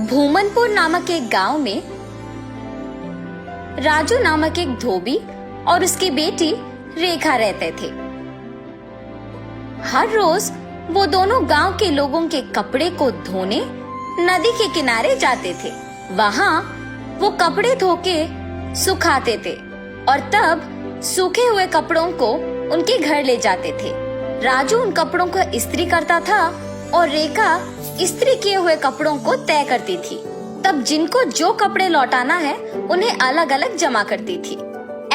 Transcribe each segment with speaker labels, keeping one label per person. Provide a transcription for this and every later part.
Speaker 1: भूमनपुर नामक एक गांव में राजू नामक एक धोबी और उसकी बेटी रेखा रहते थे। हर रोज वो दोनों गांव के लोगों के कपड़े को धोने नदी के किनारे जाते थे। वहां वो कपड़े धो के सुखाते थे और तब सूखे हुए कपड़ों को उनके घर ले जाते थे। राजू उन कपड़ों को इस्त्री करता था और रेखा इस्त्री किए हुए कपड़ों को तय करती थी। तब जिनको जो कपड़े लौटाना है उन्हें अलग अलग जमा करती थी।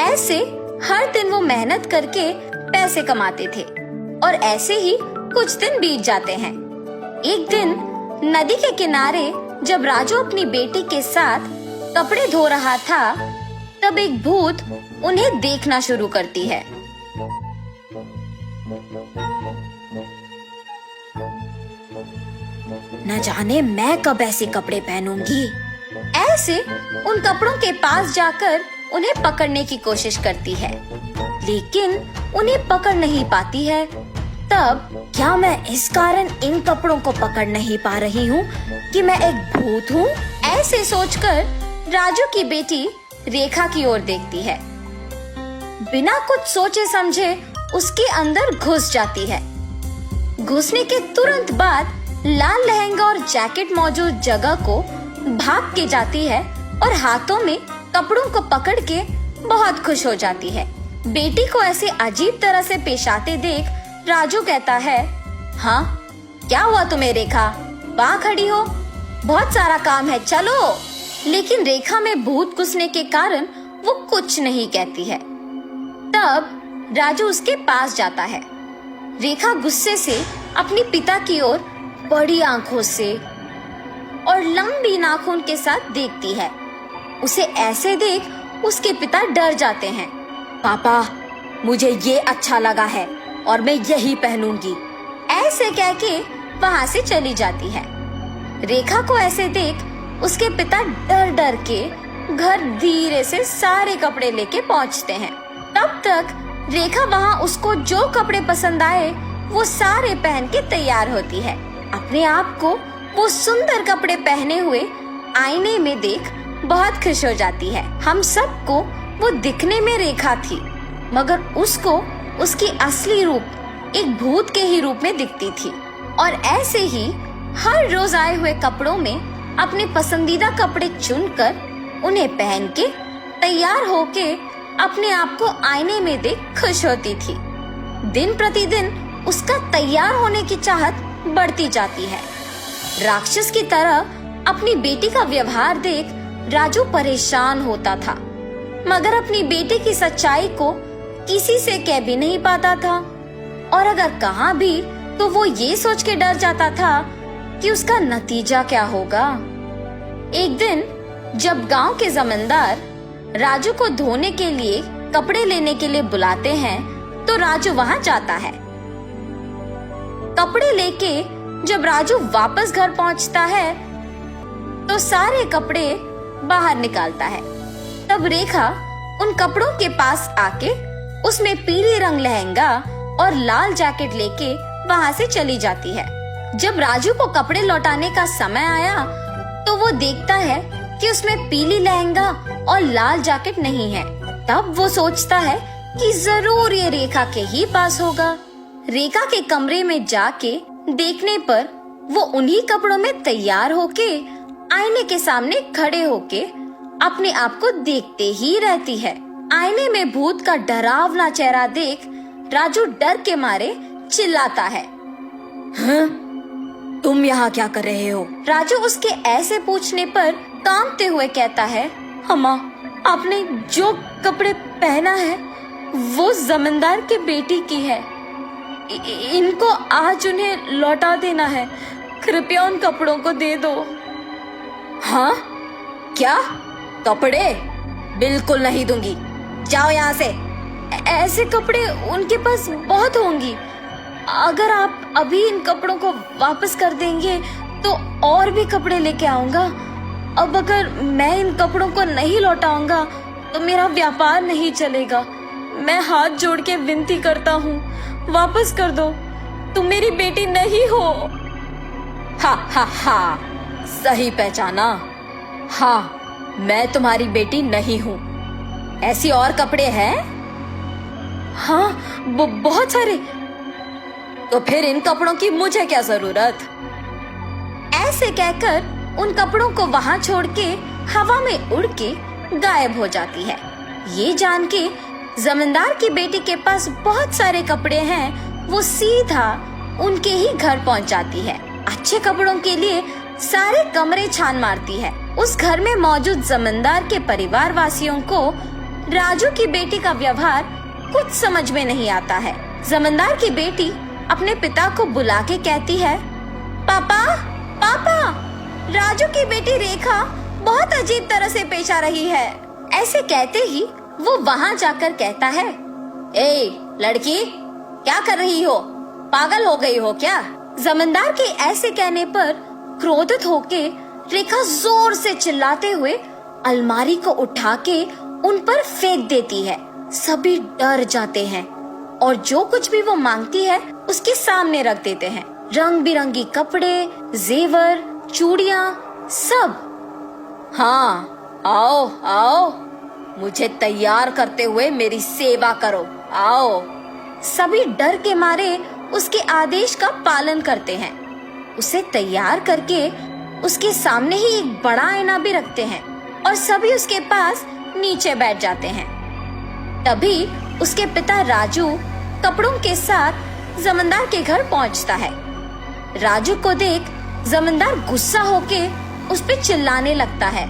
Speaker 1: ऐसे हर दिन वो मेहनत करके पैसे कमाते थे और ऐसे ही कुछ दिन बीत जाते हैं। एक दिन नदी के किनारे जब राजू अपनी बेटी के साथ कपड़े धो रहा था, तब एक भूत उन्हें देखना शुरू करती है। न जाने मैं कब ऐसे कपड़े पहनूंगी। ऐसे उन कपड़ों के पास जाकर उन्हें पकड़ने की कोशिश करती है, लेकिन उन्हें पकड़ नहीं पाती है। तब क्या मैं इस कारण इन कपड़ों को पकड़ नहीं पा रही हूँ कि मैं एक भूत हूँ? ऐसे सोचकर राजू की बेटी रेखा की ओर देखती है। बिना कुछ सोचे समझे उसके अंदर घुस जाती है। घुसने के तुरंत बाद लाल लहंगा और जैकेट मौजूद जगह को भाग के जाती है और हाथों में कपड़ों को पकड़ के बहुत खुश हो जाती है। बेटी को ऐसे अजीब तरह से पेश आते देख राजू कहता है, हाँ क्या हुआ तुम्हें रेखा? वहाँ खड़ी हो, बहुत सारा काम है, चलो। लेकिन रेखा में भूत घुसने के कारण वो कुछ नहीं कहती है। तब राजू उसके पास जाता है। रेखा गुस्से से अपने पिता की ओर बड़ी आंखों से और लंबी नाखून के साथ देखती है। उसे ऐसे देख उसके पिता डर जाते हैं। पापा, मुझे ये अच्छा लगा है और मैं यही पहनूंगी, ऐसे कह के वहाँ से चली जाती है। रेखा को ऐसे देख उसके पिता डर डर के घर धीरे से सारे कपड़े लेके पहुँचते हैं। तब तक रेखा वहाँ उसको जो कपड़े पसंद आए वो सारे पहन के तैयार होती है। अपने आप को वो सुंदर कपड़े पहने हुए आईने में देख बहुत खुश हो जाती है। हम सबको वो दिखने में रेखा थी, मगर उसको उसकी असली रूप एक भूत के ही रूप में दिखती थी। और ऐसे ही हर रोज आए हुए कपड़ों में अपने पसंदीदा कपड़े चुनकर उन्हें पहन के तैयार होके अपने आप को आईने में देख खुश होती थी। दिन प्रतिदिन उसका तैयार होने की चाहत बढ़ती जाती है। राक्षस की तरह अपनी बेटी का व्यवहार देख राजू परेशान होता था, मगर अपनी बेटी की सच्चाई को किसी से कह भी नहीं पाता था, और अगर कहा भी तो वो ये सोच के डर जाता था कि उसका नतीजा क्या होगा। एक दिन जब गांव के जमींदार राजू को धोने के लिए कपड़े लेने के लिए बुलाते हैं, तो राजू वहां जाता है। कपड़े लेके जब राजू वापस घर पहुंचता है तो सारे कपड़े बाहर निकालता है। तब रेखा उन कपड़ों के पास आके उसमें पीले रंग लहंगा और लाल जैकेट लेके वहां से चली जाती है। जब राजू को कपड़े लौटाने का समय आया तो वो देखता है कि उसमें पीली लहंगा और लाल जैकेट नहीं है। तब वो सोचता है कि जरूर ये रेखा के ही पास होगा। रेखा के कमरे में जाके देखने पर वो उन्हीं कपड़ों में तैयार होके आईने के सामने खड़े होके अपने आप को देखते ही रहती है। आईने में भूत का डरावना चेहरा देख राजू डर के मारे चिल्लाता है, हाँ? तुम यहाँ क्या कर रहे हो? राजू उसके ऐसे पूछने पर कांपते हुए कहता है, अम्मा, आपने जो कपड़े पहना है वो जमींदार की बेटी की है। इनको आज उन्हें लौटा देना है, कृपया उन कपड़ों को दे दो। हाँ? क्या? कपड़े? बिल्कुल नहीं दूंगी, जाओ यहाँ से। ऐसे कपड़े उनके पास बहुत होंगी, अगर आप अभी इन कपड़ों को वापस कर देंगे तो और भी कपड़े लेके आऊंगा। अब अगर मैं इन कपड़ों को नहीं लौटाऊंगा तो मेरा व्यापार नहीं चलेगा। मैं हाथ जोड़ के विनती करता हूँ, वापस कर दो, तुम मेरी बेटी नहीं हो। हा हा हा, सही पहचाना। हाँ, मैं तुम्हारी बेटी नहीं हूँ। ऐसी और कपड़े हैं? हाँ, बहुत सारे। तो फिर इन कपड़ों की मुझे क्या जरूरत? ऐसे कहकर उन कपड़ों को वहां छोड़ के हवा में उड़ के गायब हो जाती है। ये जान के जमींदार की बेटी के पास बहुत सारे कपड़े हैं, वो सीधा उनके ही घर पहुंच जाती है। अच्छे कपड़ों के लिए सारे कमरे छान मारती है। उस घर में मौजूद जमींदार के परिवार वासियों को राजू की बेटी का व्यवहार कुछ समझ में नहीं आता है। जमींदार की बेटी अपने पिता को बुला के कहती है, पापा पापा, राजू की बेटी रेखा बहुत अजीब तरह से पेश आ रही है। ऐसे कहते ही वो वहाँ जाकर कहता है, ए लड़की, क्या कर रही हो? पागल हो गई हो क्या? जमींदार के ऐसे कहने पर क्रोधित होके रेखा जोर से चिल्लाते हुए अलमारी को उठा के उन पर फेंक देती है। सभी डर जाते हैं और जो कुछ भी वो मांगती है उसके सामने रख देते हैं। रंग बिरंगी कपड़े, जेवर, चूड़ियाँ, सब। हाँ, आओ आओ, मुझे तैयार करते हुए मेरी सेवा करो, आओ। सभी डर के मारे उसके आदेश का पालन करते हैं। उसे तैयार करके उसके सामने ही एक बड़ा आईना भी रखते हैं और सभी उसके पास नीचे बैठ जाते हैं। तभी उसके पिता राजू कपड़ों के साथ जमींदार के घर पहुंचता है। राजू को देख जमींदार गुस्सा होके उस पे चिल्लाने लगता है।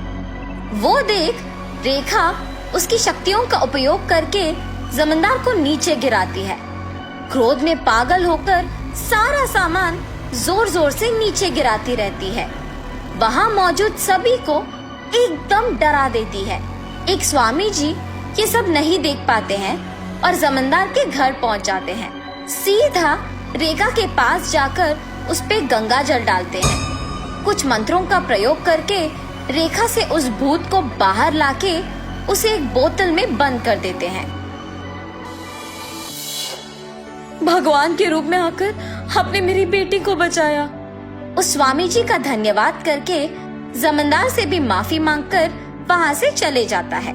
Speaker 1: वो देख रेखा उसकी शक्तियों का उपयोग करके जमींदार को नीचे गिराती है। क्रोध में पागल होकर सारा सामान जोर जोर से नीचे गिराती रहती है। वहाँ मौजूद सभी को एकदम डरा देती है। एक स्वामी जी ये सब नहीं देख पाते हैं और जमींदार के घर पहुँच जाते हैं। सीधा रेखा के पास जाकर उस पे गंगा जल डालते हैं। कुछ मंत्रों का प्रयोग करके रेखा से उस भूत को बाहर लाके उसे एक बोतल में बंद कर देते हैं। भगवान के रूप में आकर आपने मेरी बेटी को बचाया। उस स्वामी जी का धन्यवाद करके जमींदार से भी माफी मांगकर वहाँ से चले जाता है।